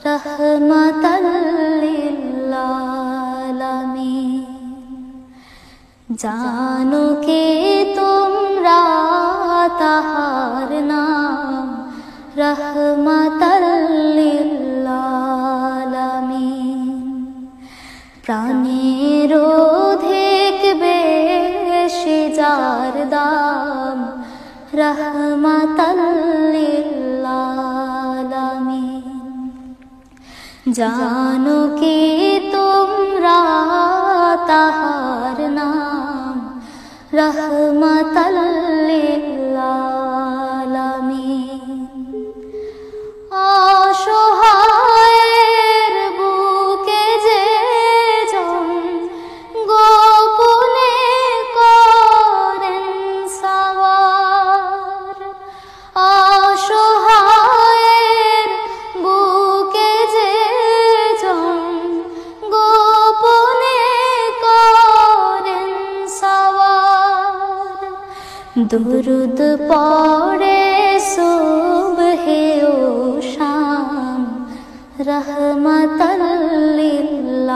रहमतल लिल आलमीन। जानो के तुमरा ताहार नाम रहमतल लिल आलमीन। प्राणेर অধিক বেশি যার দাম रहमतल लिल आलमीन। जानो कि तुमरा ताहार नाम रहमतल लिल आलमीन। असहाয়ের বুকে যে জন গোপনে করেন সওয়ার। असहाয়ের বুকে যে জন গোপনে করেন সওয়ার। দুরুদ পড়ে সুবহে ও শাম रहमतल लिल